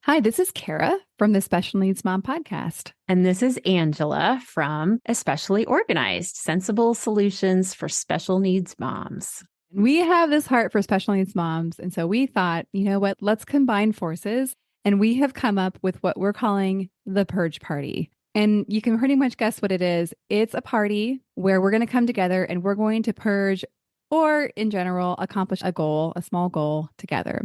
Hi, this is Kara from the Special Needs Mom podcast. And this is Angela from Especially Organized, Sensible Solutions for Special Needs Moms. We have this heart for special needs moms. And so we thought, you know what, let's combine forces. And we have come up with what we're calling the Purge Party. And you can pretty much guess what it is. It's a party where we're going to come together and we're going to purge, or in general, accomplish a goal, a small goal together.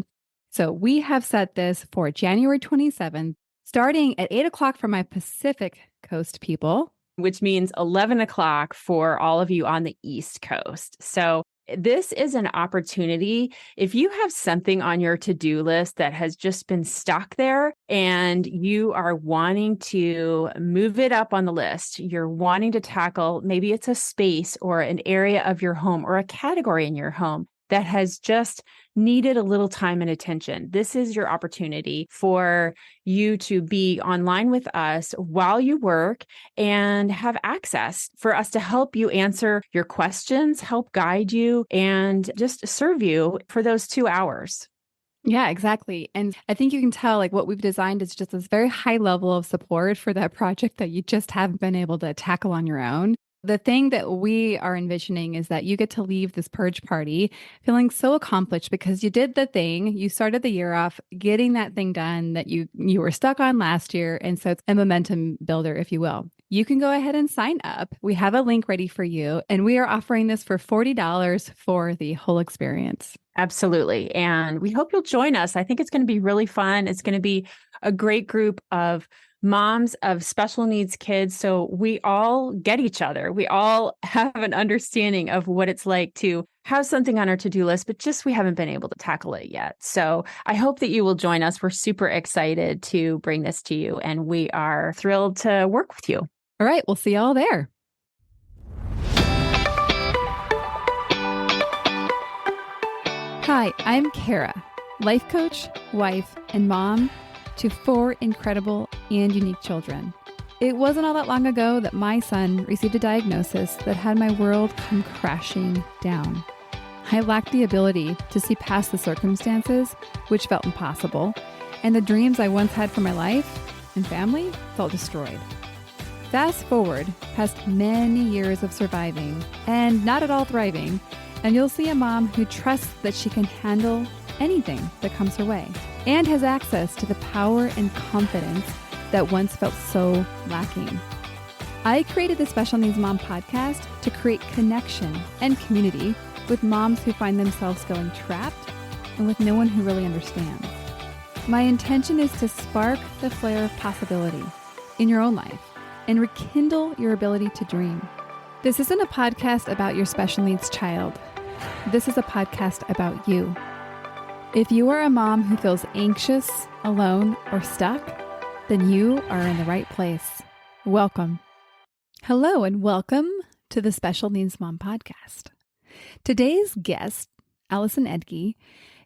So we have set this for January 27th, starting at 8 o'clock for my Pacific Coast people. Which means 11 o'clock for all of you on the East Coast. So this is an opportunity. If you have something on your to-do list that has just been stuck there and you are wanting to move it up on the list, you're wanting to tackle, maybe it's a space or an area of your home or a category in your home that has just needed a little time and attention. This is your opportunity for you to be online with us while you work and have access for us to help you answer your questions, help guide you, and just serve you for those 2 hours. Yeah, exactly. And I think you can tell like what we've designed is just this very high level of support for that project that you just haven't been able to tackle on your own. The thing that we are envisioning is that you get to leave this purge party feeling so accomplished because you did the thing. You started the year off getting that thing done that you were stuck on last year. And so it's a momentum builder, if you will. You can go ahead and sign up. We have a link ready for you. And we are offering this for $40 for the whole experience. Absolutely. And we hope you'll join us. I think it's going to be really fun. It's going to be a great group of moms of special needs kids. So we all get each other. We all have an understanding of what it's like to have something on our to-do list, but just we haven't been able to tackle it yet. So I hope that you will join us. We're super excited to bring this to you, and we are thrilled to work with you. All right. We'll see you all there. Hi, I'm Kara, life coach, wife, and mom to 4 incredible and unique children. It wasn't all that long ago that my son received a diagnosis that had my world come crashing down. I lacked the ability to see past the circumstances, which felt impossible, and the dreams I once had for my life and family felt destroyed. Fast forward past many years of surviving and not at all thriving, and you'll see a mom who trusts that she can handle anything that comes her way and has access to the power and confidence that once felt so lacking. I created the Special Needs Mom podcast to create connection and community with moms who find themselves feeling trapped and with no one who really understands. My intention is to spark the flare of possibility in your own life and rekindle your ability to dream. This isn't a podcast about your special needs child. This is a podcast about you. If you are a mom who feels anxious, alone, or stuck, then you are in the right place. Welcome. Hello, and welcome to the Special Needs Mom podcast. Today's guest, Alison Egidi,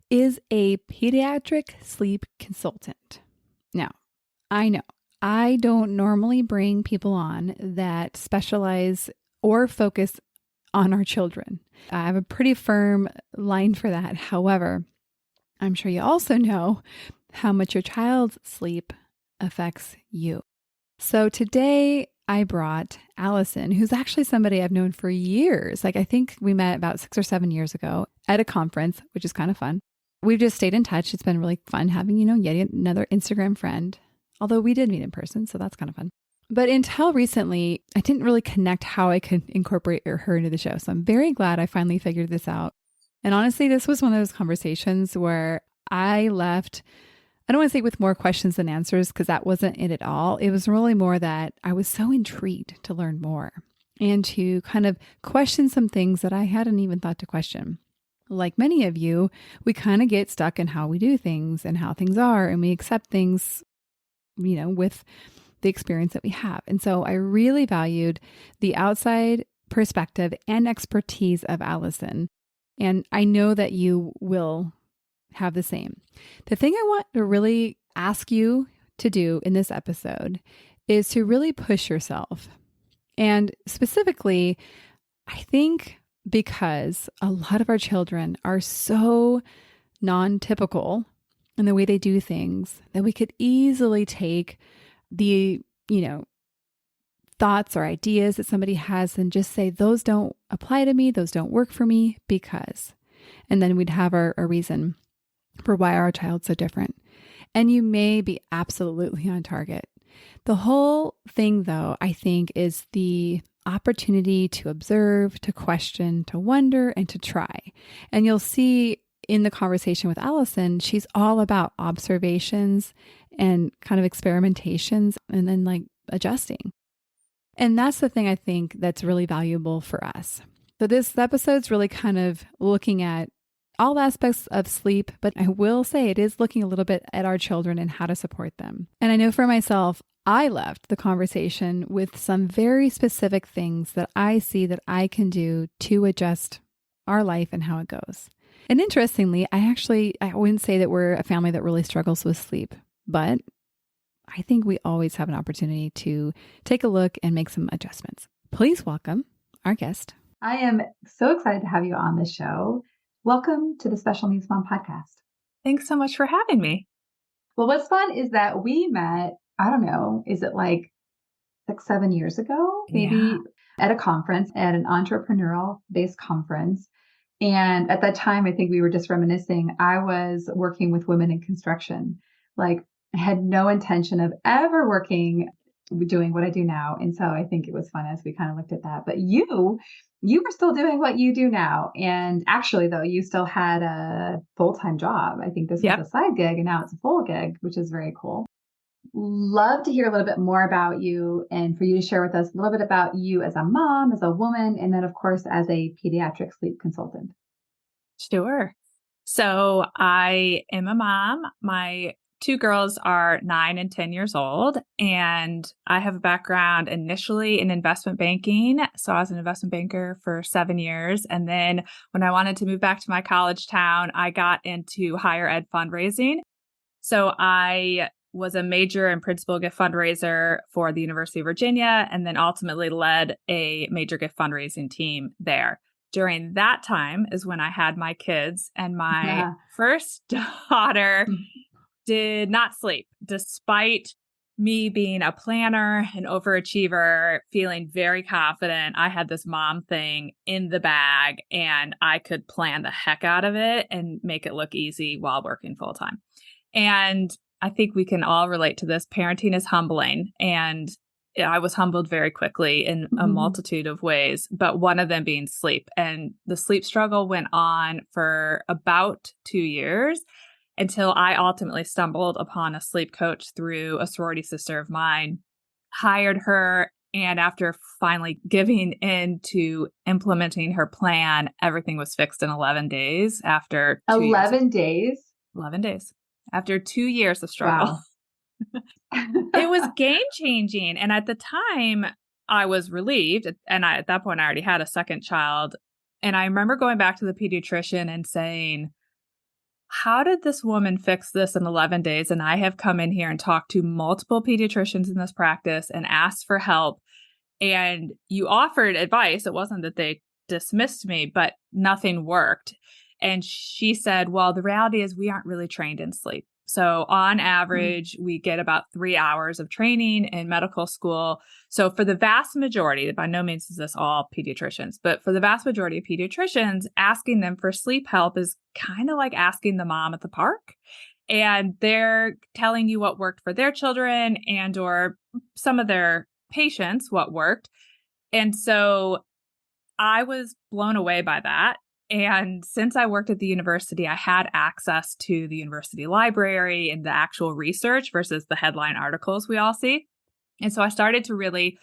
is a pediatric sleep consultant. Now, I know I don't normally bring people on that specialize or focus on our children. I have a pretty firm line for that. However, I'm sure you also know how much your child's sleep affects you. So today I brought Allison, who's actually somebody I've known for years. Like I think we met about 6 or 7 years ago at a conference, which is kind of fun. We've just stayed in touch. It's been really fun having, yet another Instagram friend, although we did meet in person. So that's kind of fun. But until recently, I didn't really connect how I could incorporate her into the show. So I'm very glad I finally figured this out. And honestly, this was one of those conversations where I left, I don't want to say with more questions than answers, because that wasn't it at all. It was really more that I was so intrigued to learn more and to kind of question some things that I hadn't even thought to question. Like many of you, we kind of get stuck in how we do things and how things are, and we accept things, with the experience that we have. And so I really valued the outside perspective and expertise of Allison. And I know that you will have the same. The thing I want to really ask you to do in this episode is to really push yourself. And specifically, I think because a lot of our children are so non-typical and the way they do things, that we could easily take the, thoughts or ideas that somebody has and just say, those don't apply to me, those don't work for me because. And then we'd have our reason for why our child's so different. And you may be absolutely on target. The whole thing, though, I think, is the opportunity to observe, to question, to wonder, and to try. And you'll see in the conversation with Allison, she's all about observations and kind of experimentations and then like adjusting. And that's the thing I think that's really valuable for us. So this episode's really kind of looking at all aspects of sleep, but I will say it is looking a little bit at our children and how to support them. And I know for myself, I left the conversation with some very specific things that I see that I can do to adjust our life and how it goes. And interestingly, I wouldn't say that we're a family that really struggles with sleep, but I think we always have an opportunity to take a look and make some adjustments. Please welcome our guest. I am so excited to have you on this show. Welcome to the Special Needs Mom podcast. Thanks so much for having me. Well, what's fun is that we met, I don't know, is it like 6-7 years ago? Maybe at a conference, at an entrepreneurial-based conference. And at that time, I think we were just reminiscing. I was working with women in construction. Like, I had no intention of ever doing what I do now. And so I think it was fun as we kind of looked at that. But you were still doing what you do now. And actually, though, you still had a full-time job. I think this was a side gig and now it's a full gig, which is very cool. Love to hear a little bit more about you and for you to share with us a little bit about you as a mom, as a woman, and then, of course, as a pediatric sleep consultant. Sure. So I am a mom. My 2 girls are 9 and 10 years old, and I have a background initially in investment banking. So I was an investment banker for 7 years. And then when I wanted to move back to my college town, I got into higher ed fundraising. So I was a major and principal gift fundraiser for the University of Virginia, and then ultimately led a major gift fundraising team there. During that time is when I had my kids, and my first daughter did not sleep, despite me being a planner, an overachiever, feeling very confident. I had this mom thing in the bag and I could plan the heck out of it and make it look easy while working full time. And I think we can all relate to this. Parenting is humbling, and I was humbled very quickly in a multitude of ways, but one of them being sleep. And the sleep struggle went on for about 2 years until I ultimately stumbled upon a sleep coach through a sorority sister of mine, hired her, and after finally giving in to implementing her plan, everything was fixed in 11 days after 2 years. 11 days? 11 days. After 2 years of struggle. Wow. It was game-changing. And at the time, I was relieved. And at that point, I already had a second child. And I remember going back to the pediatrician and saying, how did this woman fix this in 11 days? And I have come in here and talked to multiple pediatricians in this practice and asked for help. And you offered advice. It wasn't that they dismissed me, but nothing worked. And she said, well, the reality is we aren't really trained in sleep. So on average, we get about 3 hours of training in medical school. So for the vast majority, by no means is this all pediatricians, but for the vast majority of pediatricians, asking them for sleep help is kind of like asking the mom at the park. And they're telling you what worked for their children and or some of their patients, what worked. And so I was blown away by that. And since I worked at the university, I had access to the university library and the actual research versus the headline articles we all see. And so I started to really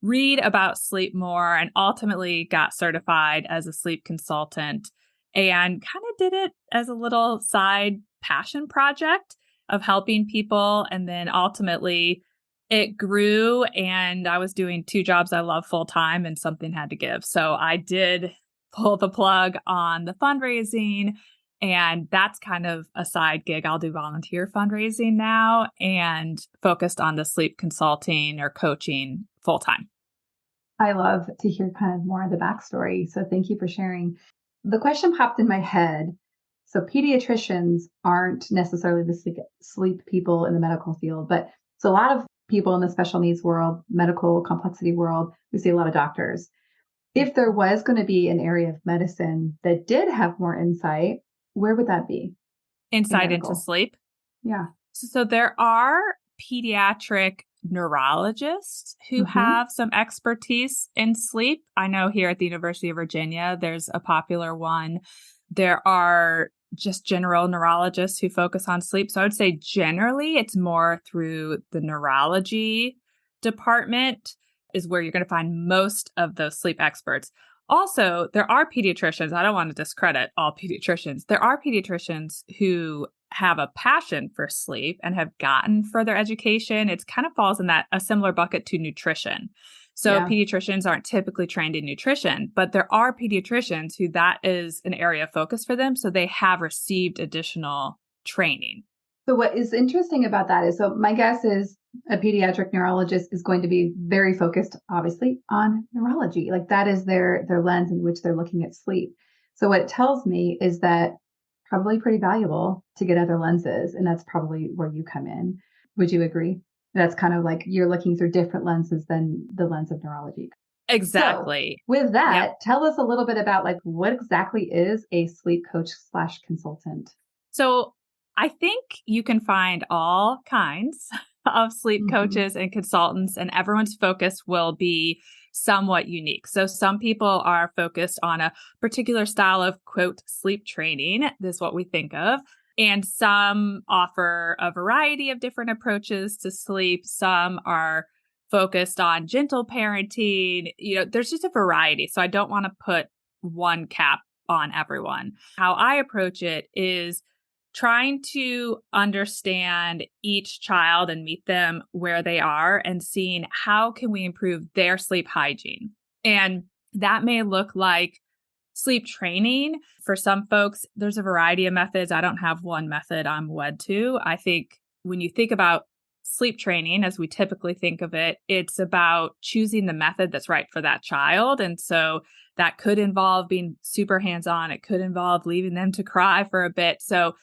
read about sleep more and ultimately got certified as a sleep consultant and kind of did it as a little side passion project of helping people. And then ultimately it grew and I was doing 2 jobs I love full time and something had to give. So I did pull the plug on the fundraising, and that's kind of a side gig. I'll do volunteer fundraising now and focused on the sleep consulting or coaching full time. I love to hear kind of more of the backstory. So thank you for sharing. The question popped in my head. So pediatricians aren't necessarily the sleep people in the medical field, but it's a lot of people in the special needs world, medical complexity world. We see a lot of doctors. If there was going to be an area of medicine that did have more insight, where would that be? Insight into sleep? Yeah. So there are pediatric neurologists who have some expertise in sleep. I know here at the University of Virginia, there's a popular one. There are just general neurologists who focus on sleep. So I would say generally it's more through the neurology department is where you're going to find most of those sleep experts. Also, there are pediatricians. I don't want to discredit all pediatricians. There are pediatricians who have a passion for sleep and have gotten further education. It kind of falls in that a similar bucket to nutrition. So pediatricians aren't typically trained in nutrition, but there are pediatricians who that is an area of focus for them. So they have received additional training. So what is interesting about that is, so my guess is a pediatric neurologist is going to be very focused, obviously, on neurology. Like that is their lens in which they're looking at sleep. So what it tells me is that probably pretty valuable to get other lenses. And that's probably where you come in. Would you agree? That's kind of like you're looking through different lenses than the lens of neurology. Exactly. So with that, tell us a little bit about like what exactly is a sleep coach / consultant? So I think you can find all kinds of sleep coaches and consultants, and everyone's focus will be somewhat unique. So some people are focused on a particular style of, quote, sleep training. This is what we think of. And some offer a variety of different approaches to sleep. Some are focused on gentle parenting. There's just a variety. So I don't want to put one cap on everyone. How I approach it is trying to understand each child and meet them where they are and seeing how can we improve their sleep hygiene. And that may look like sleep training. For some folks, there's a variety of methods. I don't have one method I'm wed to. I think when you think about sleep training, as we typically think of it, it's about choosing the method that's right for that child. And so that could involve being super hands-on. It could involve leaving them to cry for a bit. So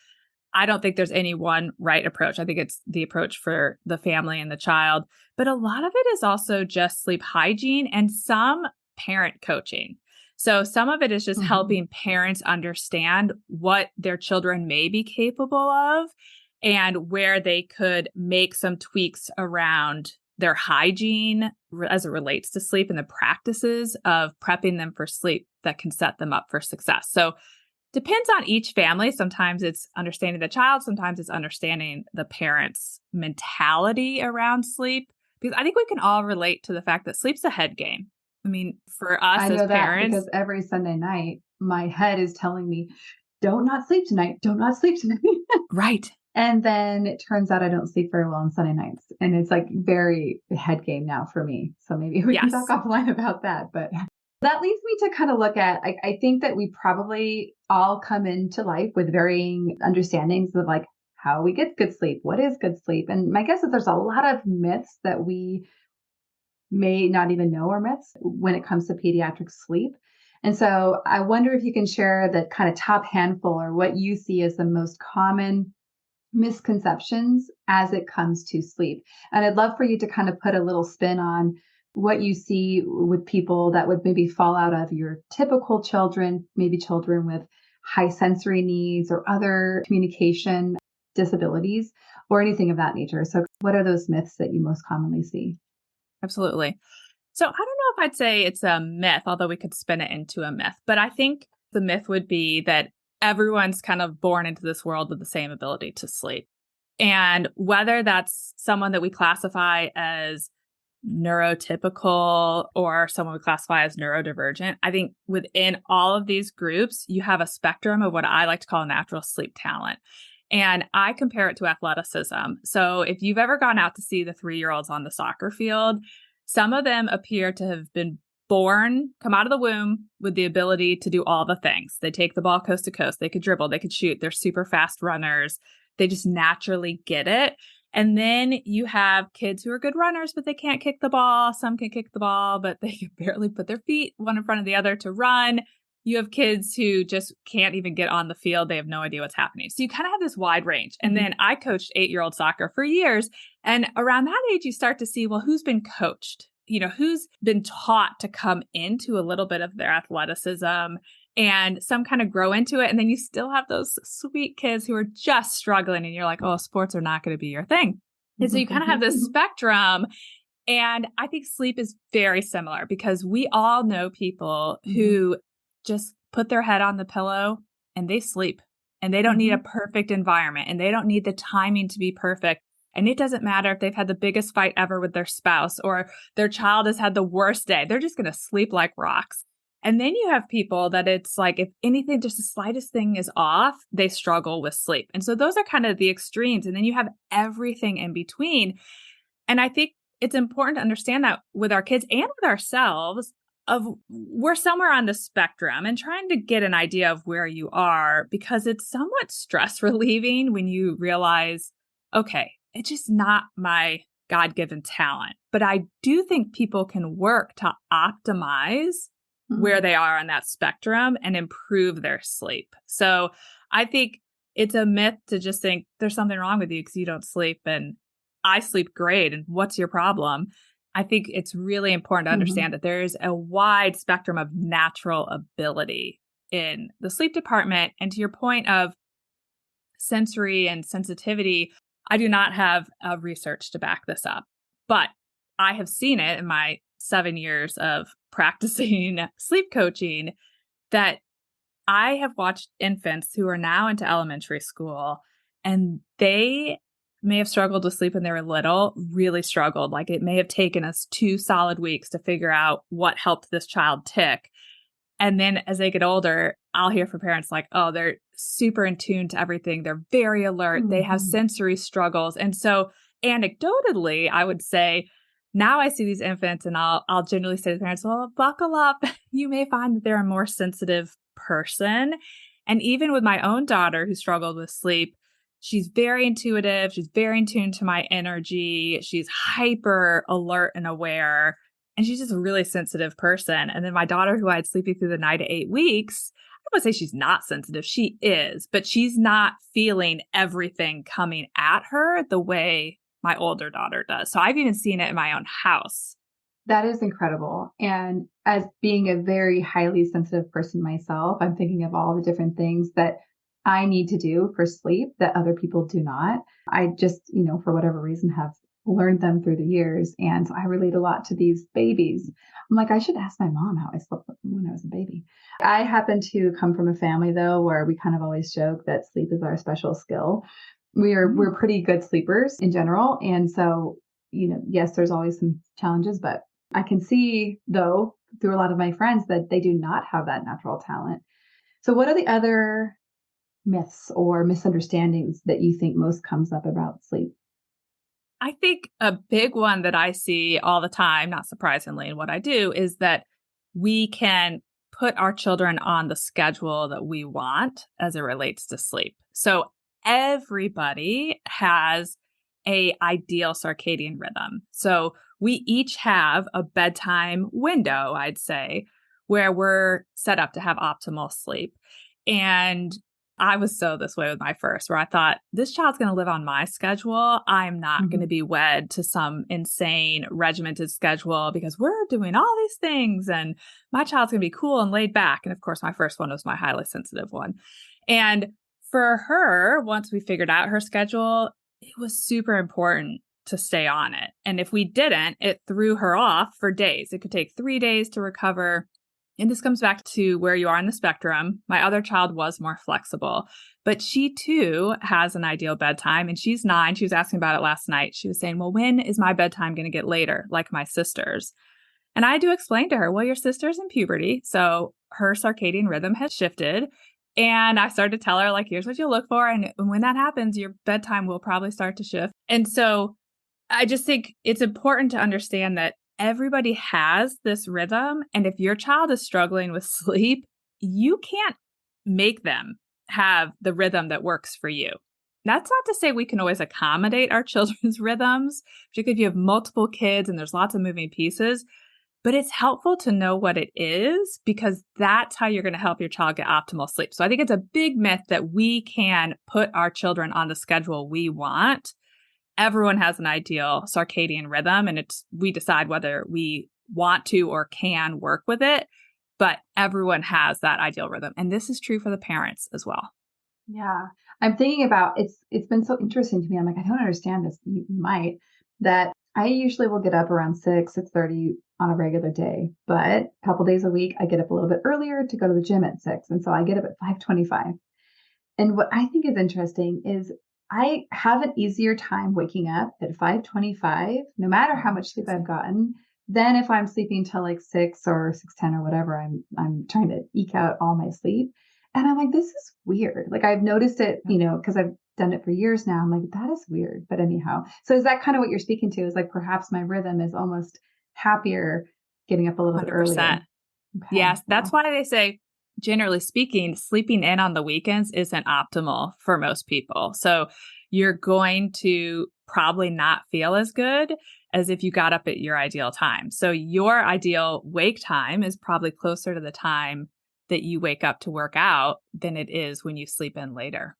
I don't think there's any one right approach. I think it's the approach for the family and the child. But a lot of it is also just sleep hygiene and some parent coaching. So some of it is just helping parents understand what their children may be capable of and where they could make some tweaks around their hygiene as it relates to sleep and the practices of prepping them for sleep that can set them up for success. So depends on each family. Sometimes it's understanding the child. Sometimes it's understanding the parent's mentality around sleep. Because I think we can all relate to the fact that sleep's a head game. I mean, for us I know as parents. Because every Sunday night, my head is telling me, don't not sleep tonight. Don't not sleep tonight. Right. And then it turns out I don't sleep very well on Sunday nights. And it's like very head game now for me. So maybe we can talk offline about that. But that leads me to kind of look at, I think that we probably all come into life with varying understandings of like how we get good sleep. What is good sleep? And my guess is there's a lot of myths that we may not even know are myths when it comes to pediatric sleep. And so I wonder if you can share the kind of top handful or what you see as the most common misconceptions as it comes to sleep. And I'd love for you to kind of put a little spin on what you see with people that would maybe fall out of your typical children, maybe children with high sensory needs or other communication disabilities or anything of that nature. So what are those myths that you most commonly see? Absolutely. So I don't know if I'd say it's a myth, although we could spin it into a myth, but I think the myth would be that everyone's kind of born into this world with the same ability to sleep. And whether that's someone that we classify as neurotypical or someone we classify as neurodivergent, I think within all of these groups, you have a spectrum of what I like to call natural sleep talent. And I compare it to athleticism. So if you've ever gone out to see the 3-year-olds on the soccer field, some of them appear to have been come out of the womb with the ability to do all the things. They take the ball coast to coast. They could dribble. They could shoot. They're super fast runners. They just naturally get it. And then you have kids who are good runners, but they can't kick the ball. Some can kick the ball, but they can barely put their feet one in front of the other to run. You have kids who just can't even get on the field. They have no idea what's happening. So you kind of have this wide range. And then I coached 8-year-old soccer for years. And around that age, you start to see, well, who's been coached? Who's been taught to come into a little bit of their athleticism and some kind of grow into it. And then you still have those sweet kids who are just struggling and you're like, oh, sports are not going to be your thing. And so you kind of have this spectrum. And I think sleep is very similar because we all know people who just put their head on the pillow and they sleep and they don't need a perfect environment and they don't need the timing to be perfect. And it doesn't matter if they've had the biggest fight ever with their spouse or their child has had the worst day. They're just going to sleep like rocks. And then you have people that it's like, if anything, just the slightest thing is off, they struggle with sleep. And so those are kind of the extremes. And then you have everything in between. And I think it's important to understand that with our kids and with ourselves, we're somewhere on the spectrum and trying to get an idea of where you are, because it's somewhat stress relieving when you realize, okay, it's just not my God-given talent. But I do think people can work to optimize where they are on that spectrum and improve their sleep. So I think it's a myth to just think there's something wrong with you because you don't sleep and I sleep great and what's your problem? I think it's really important to understand that there's a wide spectrum of natural ability in the sleep department. And to your point of sensory and sensitivity, I do not have research to back this up, but I have seen it in my 7 years of practicing sleep coaching that I have watched infants who are now into elementary school and they may have struggled with sleep when they were little, really struggled. Like it may have taken us 2 solid weeks to figure out what helped this child tick. And then as they get older, I'll hear from parents like, oh, they're super in tune to everything. They're very alert. They have sensory struggles. And so anecdotally, I would say, now I see these infants and I'll generally say to parents, well, buckle up. You may find that they're a more sensitive person. And even with my own daughter who struggled with sleep, she's very intuitive. She's very in tune to my energy. She's hyper alert and aware. And she's just a really sensitive person. And then my daughter, who I had sleeping through the night at 8 weeks, I don't want to say she's not sensitive. She is, but she's not feeling everything coming at her the way my older daughter does. So I've even seen it in my own house. That is incredible. And as being a very highly sensitive person myself, I'm thinking of all the different things that I need to do for sleep that other people do not. I just, for whatever reason, have learned them through the years. And so I relate a lot to these babies. I'm like, I should ask my mom how I slept when I was a baby. I happen to come from a family, though, where we kind of always joke that sleep is our special skill. We're pretty good sleepers in general. And so, yes, there's always some challenges, but I can see, though, through a lot of my friends that they do not have that natural talent. So what are the other myths or misunderstandings that you think most comes up about sleep? I think a big one that I see all the time, not surprisingly in what I do, is that we can put our children on the schedule that we want as it relates to sleep. So everybody has a ideal circadian rhythm. So we each have a bedtime window, I'd say, where we're set up to have optimal sleep. And I was so this way with my first, where I thought, this child's going to live on my schedule. I'm not going to be wed to some insane regimented schedule because we're doing all these things and my child's going to be cool and laid back. And of course, my first one was my highly sensitive one. And for her, once we figured out her schedule, it was super important to stay on it. And if we didn't, it threw her off for days. It could take 3 days to recover. And this comes back to where you are in the spectrum. My other child was more flexible, but she too has an ideal bedtime and she's 9. She was asking about it last night. She was saying, well, when is my bedtime going to get later, like my sister's? And I do explain to her, well, your sister's in puberty, so her circadian rhythm has shifted. And I started to tell her, like, here's what you'll look for. And when that happens, your bedtime will probably start to shift. And so I just think it's important to understand that everybody has this rhythm. And if your child is struggling with sleep, you can't make them have the rhythm that works for you. That's not to say we can always accommodate our children's rhythms, particularly if you have multiple kids and there's lots of moving pieces. but it's helpful to know what it is because that's how you're going to help your child get optimal sleep. So I think it's a big myth that we can put our children on the schedule we want. Everyone has an ideal circadian rhythm, and we decide whether we want to or can work with it, but everyone has that ideal rhythm. And this is true for the parents as well. Yeah. I'm thinking about it's been so interesting to me. I'm like, I don't understand this. You might that I usually will get up around 6:30 on a regular day, but a couple days a week I get up a little bit earlier to go to the gym at 6. And so I get up at 5:25. And what I think is interesting is I have an easier time waking up at 5:25, no matter how much sleep I've gotten, than if I'm sleeping till like 6 or 6:10 or whatever. I'm trying to eke out all my sleep. And I'm like, this is weird. Like I've noticed it, because I've done it for years now. I'm like, that is weird. But anyhow, so is that kind of what you're speaking to? Is like perhaps my rhythm is almost happier getting up a little bit 100%. earlier. Okay. Yes, that's why they say, generally speaking, sleeping in on the weekends isn't optimal for most people. So you're going to probably not feel as good as if you got up at your ideal time. So your ideal wake time is probably closer to the time that you wake up to work out than it is when you sleep in later.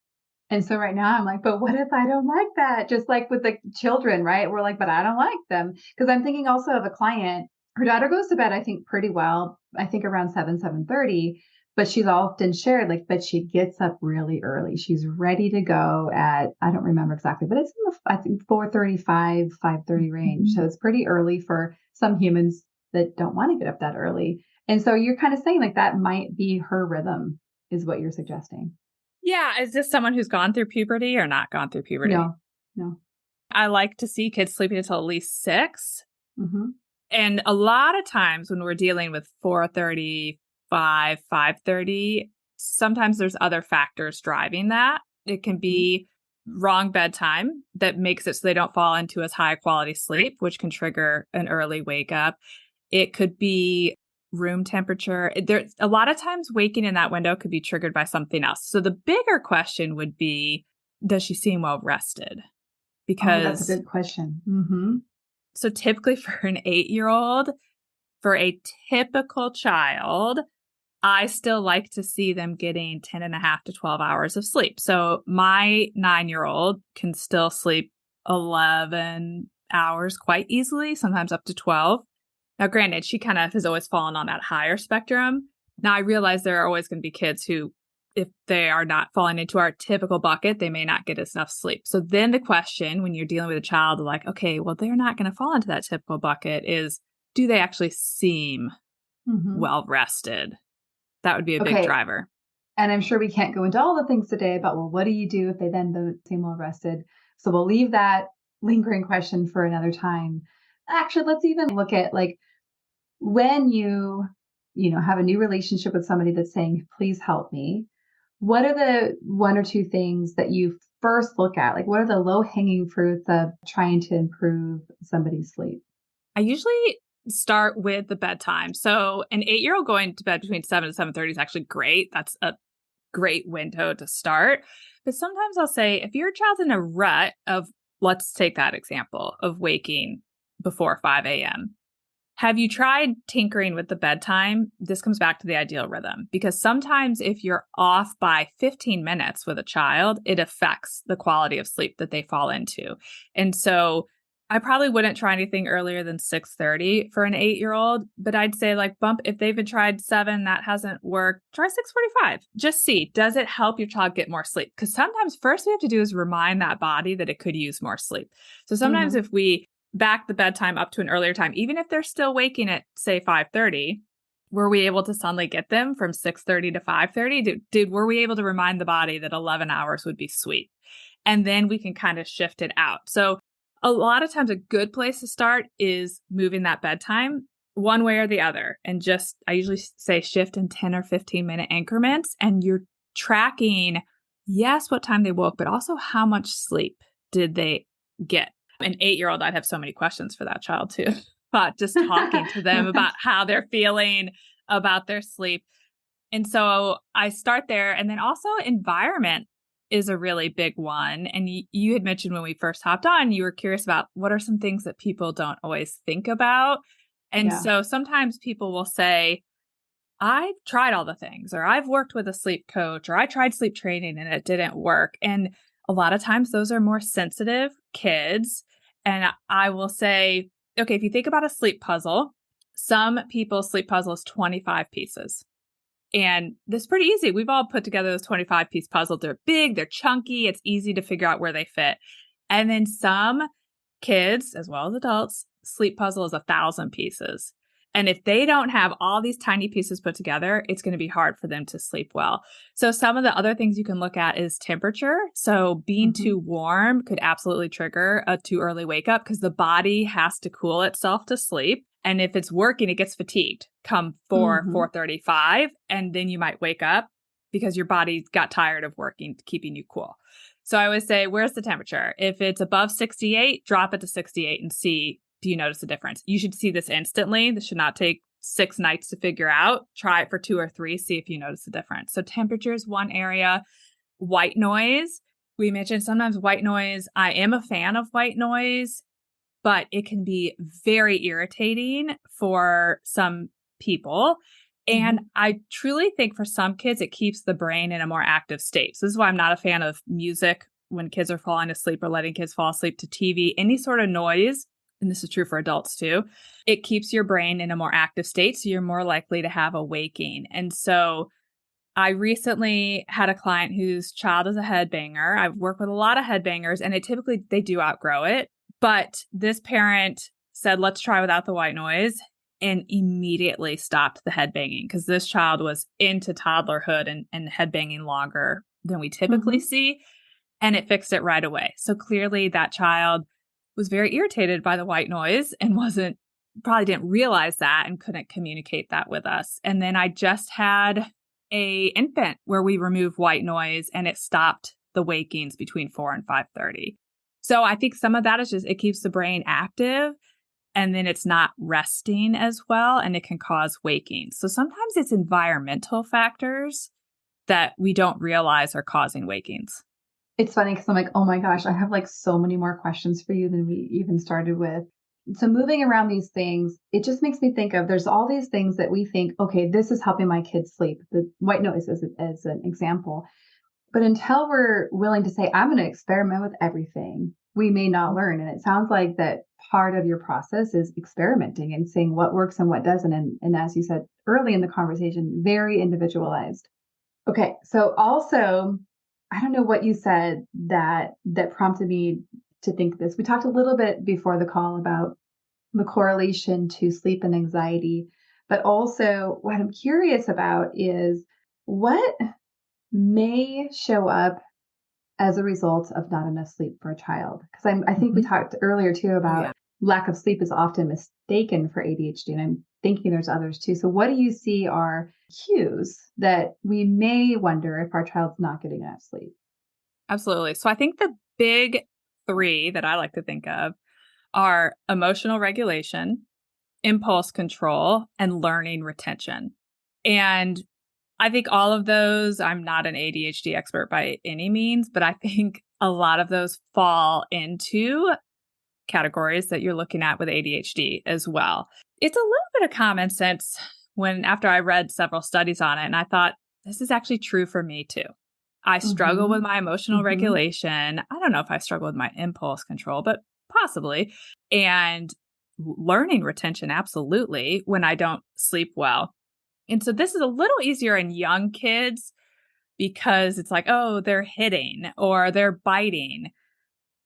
And so right now I'm like, but what if I don't like that? Just like with the children, right? We're like, but I don't like them. Because I'm thinking also of a client, her daughter goes to bed, I think pretty well, I think around 7:30, but she's often shared like, but she gets up really early. She's ready to go at, I don't remember exactly, but it's in the, I think 4:35, 5:30 range. So it's pretty early for some humans that don't want to get up that early. And so you're kind of saying like that might be her rhythm is what you're suggesting. Yeah. Is this someone who's gone through puberty or not gone through puberty? No. I like to see kids sleeping until at least 6. Mm-hmm. And a lot of times when we're dealing with 4:35, 5:30, sometimes there's other factors driving that. It can be wrong bedtime that makes it so they don't fall into as high quality sleep, which can trigger an early wake up. It could be room temperature. There's a lot of times waking in that window could be triggered by something else. So the bigger question would be, does she seem well rested? Because that's a good question. Mm-hmm. So typically for an 8-year-old, for a typical child, I still like to see them getting 10 and a half to 12 hours of sleep. So my 9-year-old can still sleep 11 hours quite easily, sometimes up to 12. Now, granted, she kind of has always fallen on that higher spectrum. Now, I realize there are always going to be kids who, if they are not falling into our typical bucket, they may not get enough sleep. So then the question when you're dealing with a child like, okay, well, they're not going to fall into that typical bucket is, do they actually seem well rested? That would be a big driver. And I'm sure we can't go into all the things today about, well, what do you do if they then don't seem well rested? So we'll leave that lingering question for another time. Actually, let's even look at like when you have a new relationship with somebody that's saying, please help me. What are the 1 or 2 things that you first look at? Like, what are the low hanging fruits of trying to improve somebody's sleep? I usually start with the bedtime. So an 8-year-old going to bed between 7 and 7:30 is actually great. That's a great window to start. But sometimes I'll say, if your child's in a rut of, let's take that example of waking before 5 a.m. Have you tried tinkering with the bedtime? This comes back to the ideal rhythm, because sometimes if you're off by 15 minutes with a child, it affects the quality of sleep that they fall into. And so I probably wouldn't try anything earlier than 6:30 for an 8-year-old, but I'd say like bump, if they've been tried 7, that hasn't worked, try 6:45. Just see, does it help your child get more sleep? Because sometimes first we have to do is remind that body that it could use more sleep. So sometimes if we back the bedtime up to an earlier time, even if they're still waking at say 5:30, were we able to suddenly get them from 6:30 to 5:30? Were we able to remind the body that 11 hours would be sweet? And then we can kind of shift it out. So a lot of times a good place to start is moving that bedtime one way or the other. And just, I usually say shift in 10 or 15 minute increments. And you're tracking, yes, what time they woke, but also how much sleep did they get? An 8-year-old, I'd have so many questions for that child too, but just talking to them about how they're feeling about their sleep. And so I start there. And then also environment is a really big one. And you had mentioned when we first hopped on, you were curious about what are some things that people don't always think about. And so sometimes people will say, I've tried all the things, or I've worked with a sleep coach, or I tried sleep training and it didn't work. And a lot of times those are more sensitive kids. And I will say, okay, if you think about a sleep puzzle, some people's sleep puzzle is 25 pieces. And this is pretty easy. We've all put together those 25-piece puzzles. They're big, they're chunky. It's easy to figure out where they fit. And then some kids, as well as adults, sleep puzzle is 1,000 pieces. And if they don't have all these tiny pieces put together, it's going to be hard for them to sleep well. So some of the other things you can look at is temperature. So being too warm could absolutely trigger a too early wake up because the body has to cool itself to sleep. And if it's working, it gets fatigued come 4:35, and then you might wake up because your body got tired of working, keeping you cool. So I always say, where's the temperature? If it's above 68, drop it to 68 and see, do you notice a difference? You should see this instantly. This should not take 6 nights to figure out. Try it for 2 or 3, see if you notice a difference. So temperature is one area. White noise. We mentioned sometimes white noise. I am a fan of white noise, but it can be very irritating for some people. And I truly think for some kids, it keeps the brain in a more active state. So this is why I'm not a fan of music when kids are falling asleep or letting kids fall asleep to TV. Any sort of noise, and this is true for adults too, it keeps your brain in a more active state. So you're more likely to have a waking. And so I recently had a client whose child is a headbanger. I've worked with a lot of headbangers, and they do outgrow it. But this parent said, let's try without the white noise, and immediately stopped the headbanging because this child was into toddlerhood and headbanging longer than we typically see. And it fixed it right away. So clearly that child was very irritated by the white noise and probably didn't realize that and couldn't communicate that with us. And then I just had a infant where we removed white noise and it stopped the wakings between 4 and 5:30. So I think some of that is just, it keeps the brain active and then it's not resting as well and it can cause waking. So sometimes it's environmental factors that we don't realize are causing wakings. It's funny because I'm like, oh my gosh, I have like so many more questions for you than we even started with. So moving around these things, it just makes me think of, there's all these things that we think, okay, this is helping my kids sleep. The white noise as an example. But until we're willing to say, I'm going to experiment with everything, we may not learn. And it sounds like that part of your process is experimenting and seeing what works and what doesn't. And as you said early in the conversation, very individualized. Okay. So also, I don't know what you said that prompted me to think this. We talked a little bit before the call about the correlation to sleep and anxiety, but also what I'm curious about is what may show up as a result of not enough sleep for a child. Because I think we talked earlier too about lack of sleep is often mistaken for ADHD, and I'm thinking there's others too. So what do you see are cues that we may wonder if our child's not getting enough sleep? Absolutely. So I think the big 3 that I like to think of are emotional regulation, impulse control, and learning retention. And I think all of those, I'm not an ADHD expert by any means, but I think a lot of those fall into categories that you're looking at with ADHD as well. It's a little bit of common sense after I read several studies on it, and I thought, this is actually true for me too. I struggle with my emotional regulation. I don't know if I struggle with my impulse control, but possibly. And learning retention, absolutely, when I don't sleep well. And so this is a little easier in young kids because it's like, oh, they're hitting or they're biting.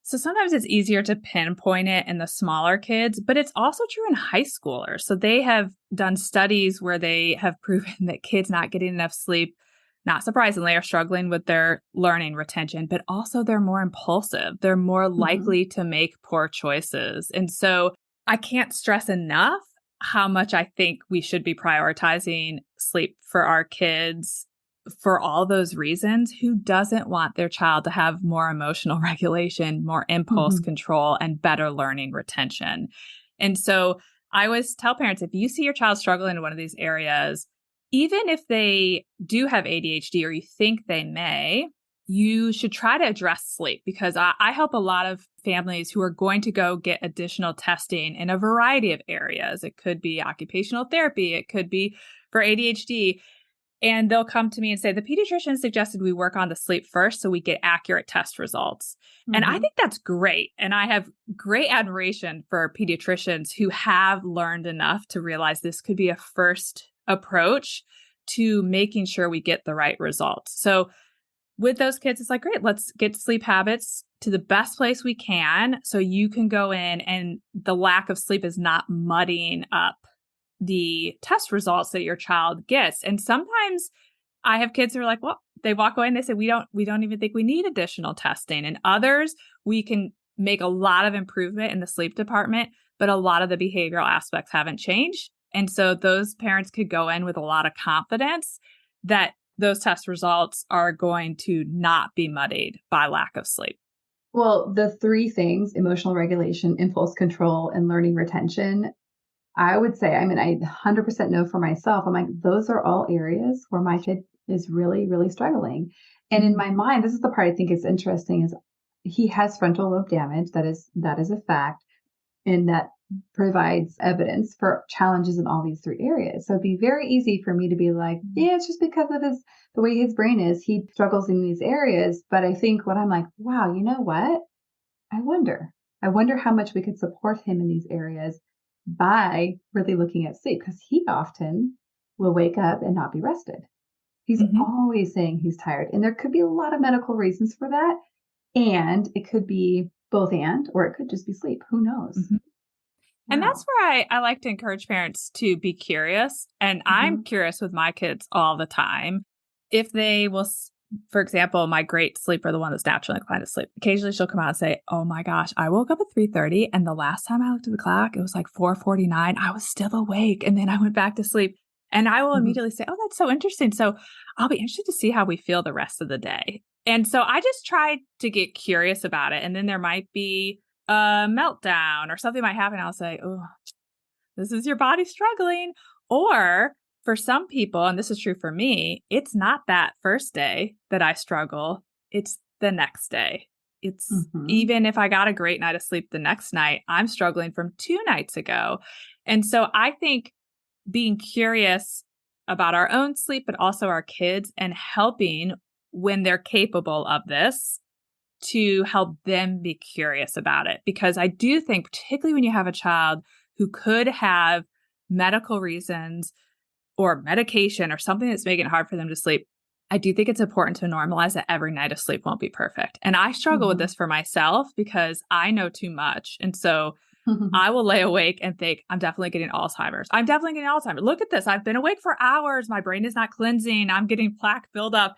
So sometimes it's easier to pinpoint it in the smaller kids, but it's also true in high schoolers. So they have done studies where they have proven that kids not getting enough sleep, not surprisingly, are struggling with their learning retention, but also they're more impulsive. They're more likely to make poor choices. And so I can't stress enough how much I think we should be prioritizing sleep for our kids for all those reasons. Who doesn't want their child to have more emotional regulation, more impulse control, and better learning retention? And so I always tell parents, if you see your child struggling in one of these areas, even if they do have ADHD or you think they may, you should try to address sleep, because I help a lot of families who are going to go get additional testing in a variety of areas. It could be occupational therapy. It could be for ADHD. And they'll come to me and say, the pediatrician suggested we work on the sleep first so we get accurate test results. And I think that's great. And I have great admiration for pediatricians who have learned enough to realize this could be a first approach to making sure we get the right results. So with those kids, it's like, great, let's get sleep habits to the best place we can so you can go in and the lack of sleep is not muddying up the test results that your child gets. And sometimes I have kids who are like, well, they walk away and they say, we don't even think we need additional testing. And others, we can make a lot of improvement in the sleep department, but a lot of the behavioral aspects haven't changed. And so those parents could go in with a lot of confidence that those test results are going to not be muddied by lack of sleep. Well, the three things, emotional regulation, impulse control, and learning retention, I would say, I mean, I 100% know for myself, I'm like, those are all areas where my kid is really, really struggling. And in my mind, this is the part I think is interesting, is he has frontal lobe damage. That is a fact. And that provides evidence for challenges in all these three areas. So it'd be very easy for me to be like, yeah, it's just because of the way his brain is, he struggles in these areas. But I think what I'm like, wow, you know what? I wonder how much we could support him in these areas by really looking at sleep, because he often will wake up and not be rested. He's always saying he's tired. And there could be a lot of medical reasons for that. And it could be both or it could just be sleep. Who knows? And that's where I like to encourage parents to be curious. And I'm curious with my kids all the time. If they will, for example, my great sleeper, the one that's naturally inclined to sleep, occasionally she'll come out and say, oh my gosh, I woke up at 3:30 and the last time I looked at the clock, it was like 4:49. I was still awake. And then I went back to sleep. And I will immediately say, oh, that's so interesting. So I'll be interested to see how we feel the rest of the day. And so I just try to get curious about it. And then there might be a meltdown or something might happen. I'll say, oh, this is your body struggling. Or for some people, and this is true for me, it's not that first day that I struggle. It's the next day. It's even if I got a great night of sleep the next night, I'm struggling from 2 nights ago. And so I think being curious about our own sleep, but also our kids, and helping when they're capable of this to help them be curious about it. Because I do think, particularly when you have a child who could have medical reasons or medication or something that's making it hard for them to sleep, I do think it's important to normalize that every night of sleep won't be perfect. And I struggle with this for myself because I know too much. And so I will lay awake and think, I'm definitely getting Alzheimer's. I'm definitely getting Alzheimer's. Look at this. I've been awake for hours. My brain is not cleansing. I'm getting plaque buildup.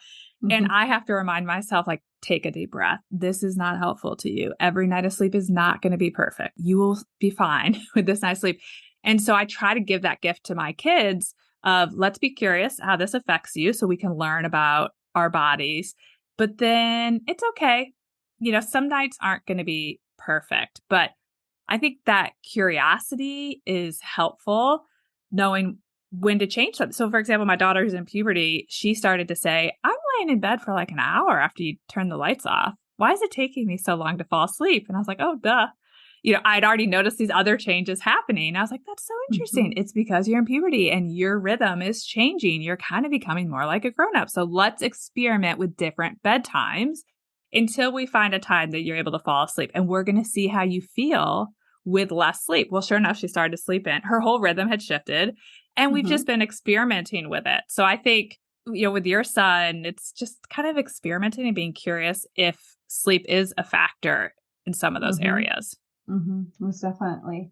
And I have to remind myself, like, take a deep breath. This is not helpful to you. Every night of sleep is not going to be perfect. You will be fine with this night's sleep. And so I try to give that gift to my kids of, let's be curious how this affects you so we can learn about our bodies. But then it's okay. You know, some nights aren't going to be perfect, but I think that curiosity is helpful, knowing when to change something. So for example, my daughter who's in puberty, she started to say, I'm laying in bed for like an hour after you turn the lights off. Why is it taking me so long to fall asleep? And I was like, oh, duh. You know, I'd already noticed these other changes happening. I was like, that's so interesting. It's because you're in puberty and your rhythm is changing. You're kind of becoming more like a grown-up. So let's experiment with different bedtimes until we find a time that you're able to fall asleep. And we're going to see how you feel with less sleep. Well, sure enough, she started to sleep in. Her whole rhythm had shifted. And we've just been experimenting with it. So I think, you know, with your son, it's just kind of experimenting and being curious if sleep is a factor in some of those areas. Most definitely.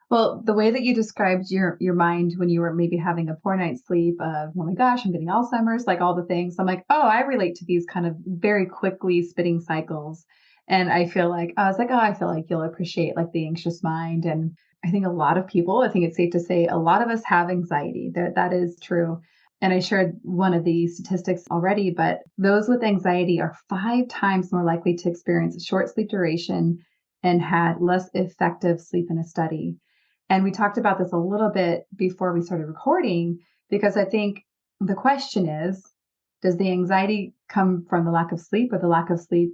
Well, the way that you described your mind when you were maybe having a poor night's sleep of, oh my gosh, I'm getting Alzheimer's, like all the things. I'm like, oh, I relate to these kind of very quickly spitting cycles. And I feel like, I was like, oh, I feel like you'll appreciate like the anxious mind. And I think a lot of people, I think it's safe to say a lot of us have anxiety. That is true. And I shared one of the statistics already, but those with anxiety are 5 times more likely to experience a short sleep duration and had less effective sleep in a study. And we talked about this a little bit before we started recording, because I think the question is, Does the anxiety come from the lack of sleep, or the lack of sleep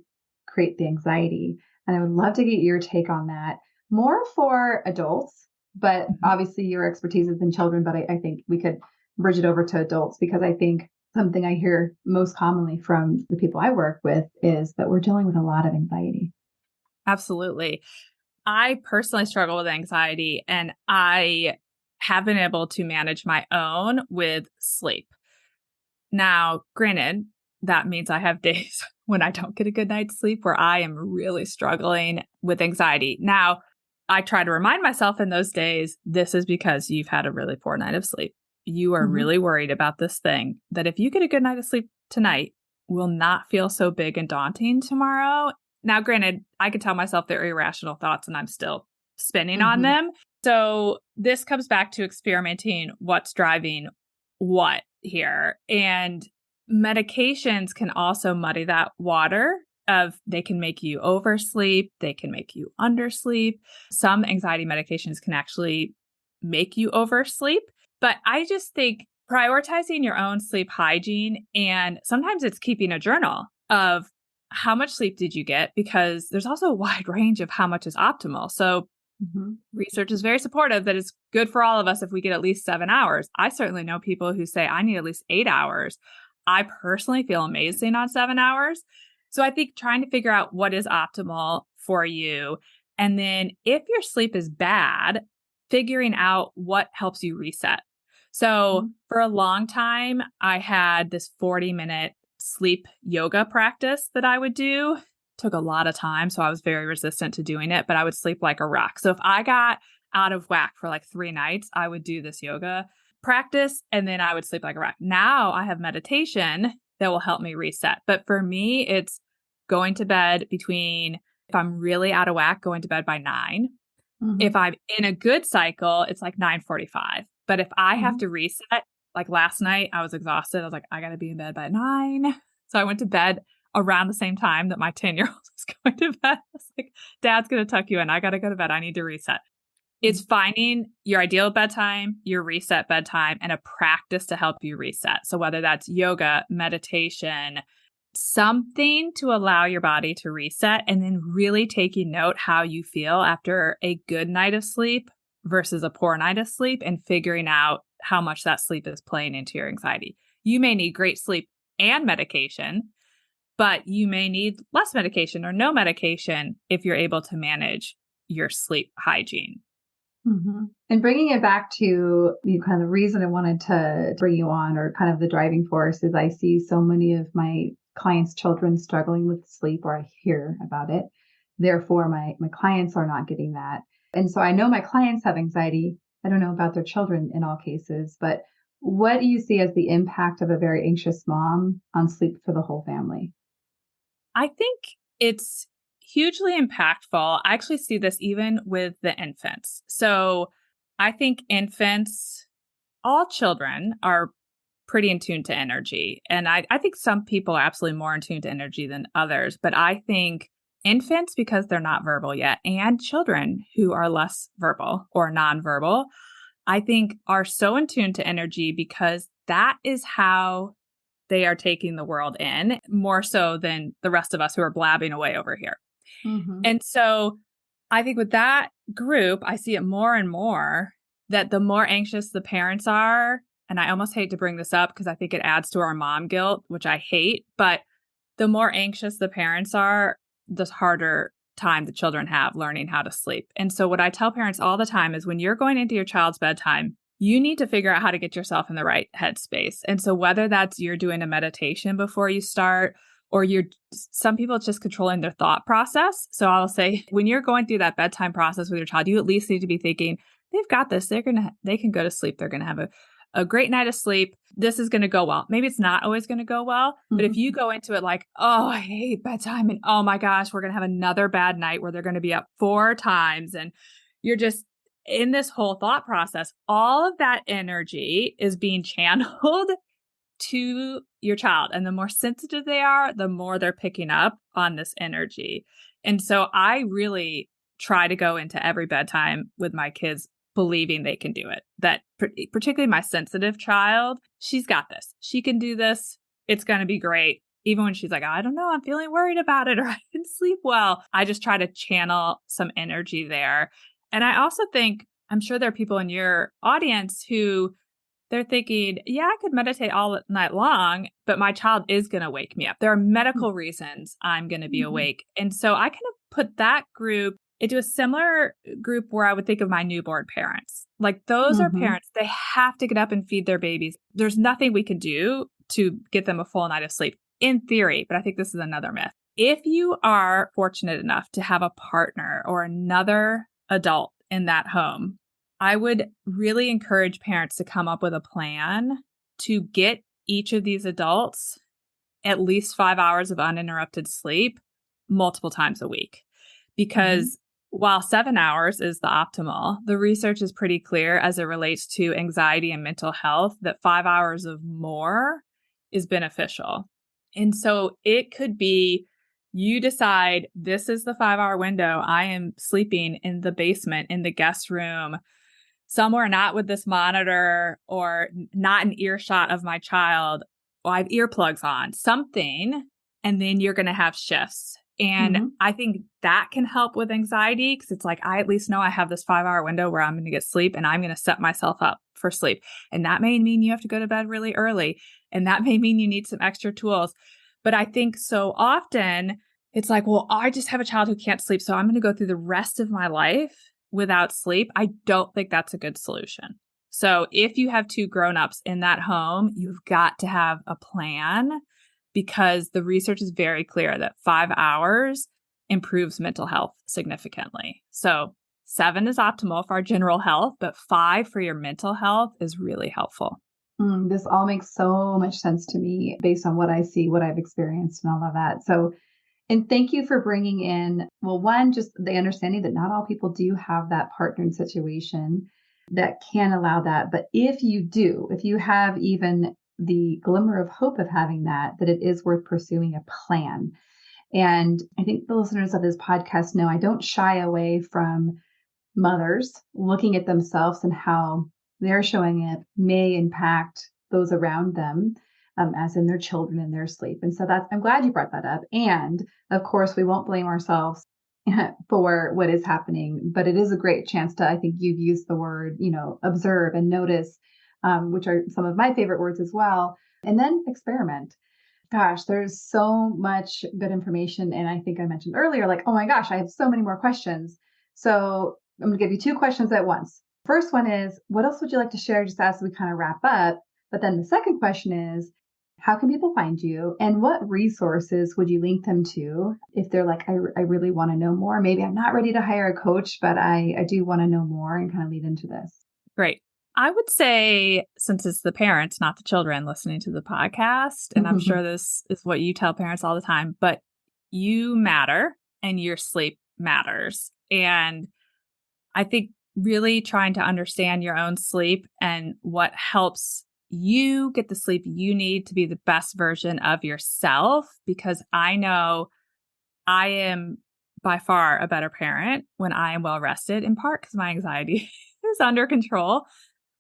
create the anxiety? And I would love to get your take on that, more for adults, but obviously your expertise is in children, but I think we could bridge it over to adults, because I think something I hear most commonly from the people I work with is that we're dealing with a lot of anxiety. Absolutely. I personally struggle with anxiety, and I have been able to manage my own with sleep. Now, granted, that means I have days when I don't get a good night's sleep where I am really struggling with anxiety. Now, I try to remind myself in those days, this is because you've had a really poor night of sleep. You are really worried about this thing that if you get a good night of sleep tonight, will not feel so big and daunting tomorrow. Now, granted, I can tell myself they're irrational thoughts and I'm still spinning on them. So this comes back to experimenting what's driving what here. And medications can also muddy that water of they can make you oversleep, they can make you undersleep. Some anxiety medications can actually make you oversleep. But I just think prioritizing your own sleep hygiene, and sometimes it's keeping a journal of how much sleep did you get, because there's also a wide range of how much is optimal. So research is very supportive that it's good for all of us if we get at least 7 hours. I certainly know people who say I need at least 8 hours. I personally feel amazing on 7 hours. So I think trying to figure out what is optimal for you. And then if your sleep is bad, figuring out what helps you reset. So for a long time, I had this 40-minute sleep yoga practice that I would do. Took a lot of time, so I was very resistant to doing it, but I would sleep like a rock. So if I got out of whack for like 3 nights, I would do this yoga practice and then I would sleep like a rock. Now I have meditation that will help me reset. But for me, it's going to bed between, if I'm really out of whack, going to bed by 9. If I'm in a good cycle, it's like 9:45. But if I have to reset, like last night, I was exhausted. I was like, I got to be in bed by 9. So I went to bed around the same time that my 10-year-old is going to bed. I was like, Dad's going to tuck you in. I got to go to bed. I need to reset. It's finding your ideal bedtime, your reset bedtime, and a practice to help you reset. So whether that's yoga, meditation, something to allow your body to reset, and then really taking note how you feel after a good night of sleep versus a poor night of sleep, and figuring out how much that sleep is playing into your anxiety. You may need great sleep and medication, but you may need less medication or no medication if you're able to manage your sleep hygiene. And bringing it back to kind of the reason I wanted to bring you on, or kind of the driving force, is I see so many of my clients' children struggling with sleep, or I hear about it. Therefore, my clients are not getting that. And so I know my clients have anxiety. I don't know about their children in all cases, but what do you see as the impact of a very anxious mom on sleep for the whole family? I think it's hugely impactful. I actually see this even with the infants. So I think infants, all children are pretty in tune to energy. And I think some people are absolutely more in tune to energy than others. But I think infants, because they're not verbal yet, and children who are less verbal or nonverbal, I think are so in tune to energy because that is how they are taking the world in, more so than the rest of us who are blabbing away over here. And so I think with that group, I see it more and more that the more anxious the parents are, and I almost hate to bring this up because I think it adds to our mom guilt, which I hate, but the more anxious the parents are, the harder time the children have learning how to sleep. And so what I tell parents all the time is when you're going into your child's bedtime, you need to figure out how to get yourself in the right headspace. And so whether that's you're doing a meditation before you start, or some people it's just controlling their thought process. So I'll say when you're going through that bedtime process with your child, you at least need to be thinking, they've got this. They can go to sleep. They're going to have a great night of sleep. This is going to go well. Maybe it's not always going to go well, but if you go into it like, oh, I hate bedtime, and oh my gosh, we're going to have another bad night where they're going to be up 4 times, and you're just in this whole thought process, all of that energy is being channeled to your child. And the more sensitive they are, the more they're picking up on this energy. And so I really try to go into every bedtime with my kids believing they can do it. That particularly my sensitive child, she's got this. She can do this. it's going to be great. Even when she's like, I don't know, I'm feeling worried about it, or I didn't sleep well. I just try to channel some energy there. And I also think, I'm sure there are people in your audience who they're thinking, yeah, I could meditate all night long, but my child is going to wake me up. There are medical reasons I'm going to be awake. And so I kind of put that group into a similar group where I would think of my newborn parents. Like those are parents, they have to get up and feed their babies. There's nothing we can do to get them a full night of sleep in theory, but I think this is another myth. If you are fortunate enough to have a partner or another adult in that home, I would really encourage parents to come up with a plan to get each of these adults at least 5 hours of uninterrupted sleep multiple times a week. Because while 7 hours is the optimal, the research is pretty clear as it relates to anxiety and mental health that 5 hours of more is beneficial. And so it could be you decide this is the 5 hour window. I am sleeping in the basement, in the guest room, somewhere not with this monitor or not an earshot of my child. Well, I have earplugs on, something, and then you're going to have shifts. And I think that can help with anxiety because it's like, I at least know I have this 5 hour window where I'm going to get sleep and I'm going to set myself up for sleep. And that may mean you have to go to bed really early. And that may mean you need some extra tools. But I think so often it's like, well, I just have a child who can't sleep, so I'm going to go through the rest of my life without sleep. I don't think that's a good solution. So if you have two grownups in that home, you've got to have a plan because the research is very clear that 5 hours improves mental health significantly. So 7 is optimal for our general health, but 5 for your mental health is really helpful. This all makes so much sense to me based on what I see, what I've experienced and all of that. So, and thank you for bringing in, well, one, just the understanding that not all people do have that partnered situation that can allow that. But if you do, if you have even the glimmer of hope of having that it is worth pursuing a plan. And I think the listeners of this podcast know I don't shy away from mothers looking at themselves and how they're showing it may impact those around them, as in their children and their sleep. And so I'm glad you brought that up. And of course, we won't blame ourselves for what is happening, but it is a great chance to, I think you've used the word, observe and notice, which are some of my favorite words as well. And then experiment. Gosh, there's so much good information. And I think I mentioned earlier, like, oh my gosh, I have so many more questions. So I'm going to give you 2 questions at once. First one is, what else would you like to share just as we kind of wrap up? But then the second question is, how can people find you? And what resources would you link them to if they're like, I really want to know more? Maybe I'm not ready to hire a coach, but I do want to know more and kind of lead into this. Great. I would say, since it's the parents, not the children listening to the podcast, and I'm sure this is what you tell parents all the time, but you matter and your sleep matters. And I think really trying to understand your own sleep and what helps you get the sleep you need to be the best version of yourself, because I know I am by far a better parent when I am well rested, in part because my anxiety is under control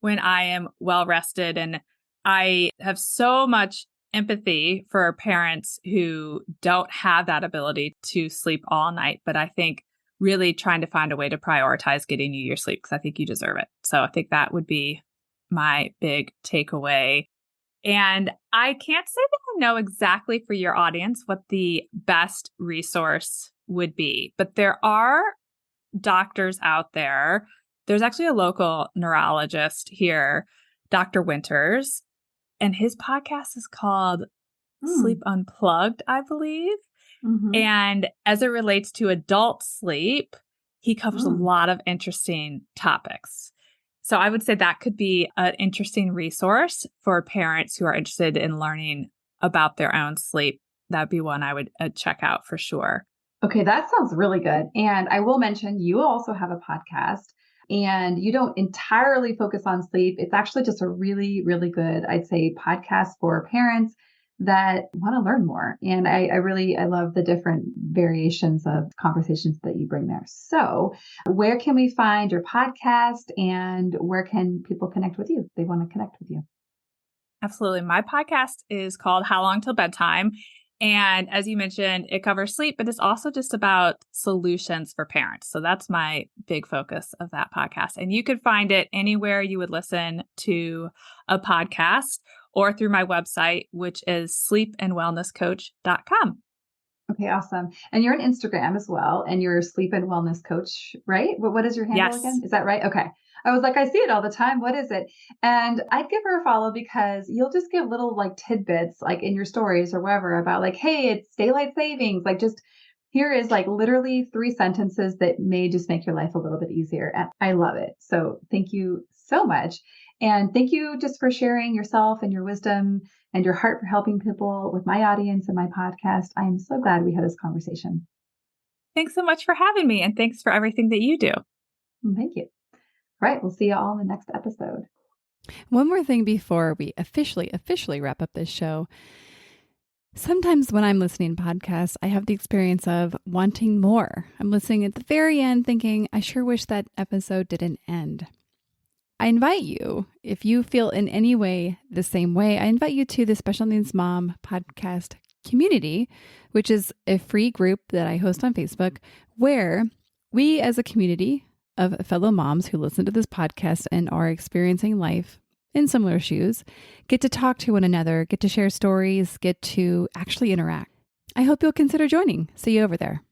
when I am well rested. And I have so much empathy for parents who don't have that ability to sleep all night. But I think really trying to find a way to prioritize getting you your sleep because I think you deserve it. So I think that would be my big takeaway. And I can't say that I know exactly for your audience what the best resource would be, but there are doctors out there. There's actually a local neurologist here, Dr. Winters, and his podcast is called Sleep Unplugged, I believe. And as it relates to adult sleep, he covers a lot of interesting topics. So I would say that could be an interesting resource for parents who are interested in learning about their own sleep. That'd be one I would check out for sure. Okay, that sounds really good. And I will mention you also have a podcast and you don't entirely focus on sleep. It's actually just a really, really good, I'd say, podcast for parents that want to learn more. And I love the different variations of conversations that you bring there. So where can we find your podcast and where can people connect with you if they want to connect with you? Absolutely. My podcast is called How Long Till Bedtime. And as you mentioned, it covers sleep, but it's also just about solutions for parents. So that's my big focus of that podcast. And you could find it anywhere you would listen to a podcast or through my website, which is sleepandwellnesscoach.com. Okay, awesome. And you're on Instagram as well, and you're Sleep and Wellness Coach, right? What is your handle again? Is that right? Okay. I was like, I see it all the time. What is it? And I'd give her a follow because you'll just give little like tidbits like in your stories or wherever about like, hey, it's daylight savings. Like just here is like literally 3 sentences that may just make your life a little bit easier. And I love it. So thank you so much. And thank you just for sharing yourself and your wisdom and your heart for helping people with my audience and my podcast. I am so glad we had this conversation. Thanks so much for having me. And thanks for everything that you do. Thank you. All right. We'll see you all in the next episode. One more thing before we officially wrap up this show. Sometimes when I'm listening to podcasts, I have the experience of wanting more. I'm listening at the very end thinking, I sure wish that episode didn't end. I invite you, if you feel in any way the same way, I invite you to the Special Needs Mom podcast community, which is a free group that I host on Facebook, where we as a community of fellow moms who listen to this podcast and are experiencing life in similar shoes, get to talk to one another, get to share stories, get to actually interact. I hope you'll consider joining. See you over there.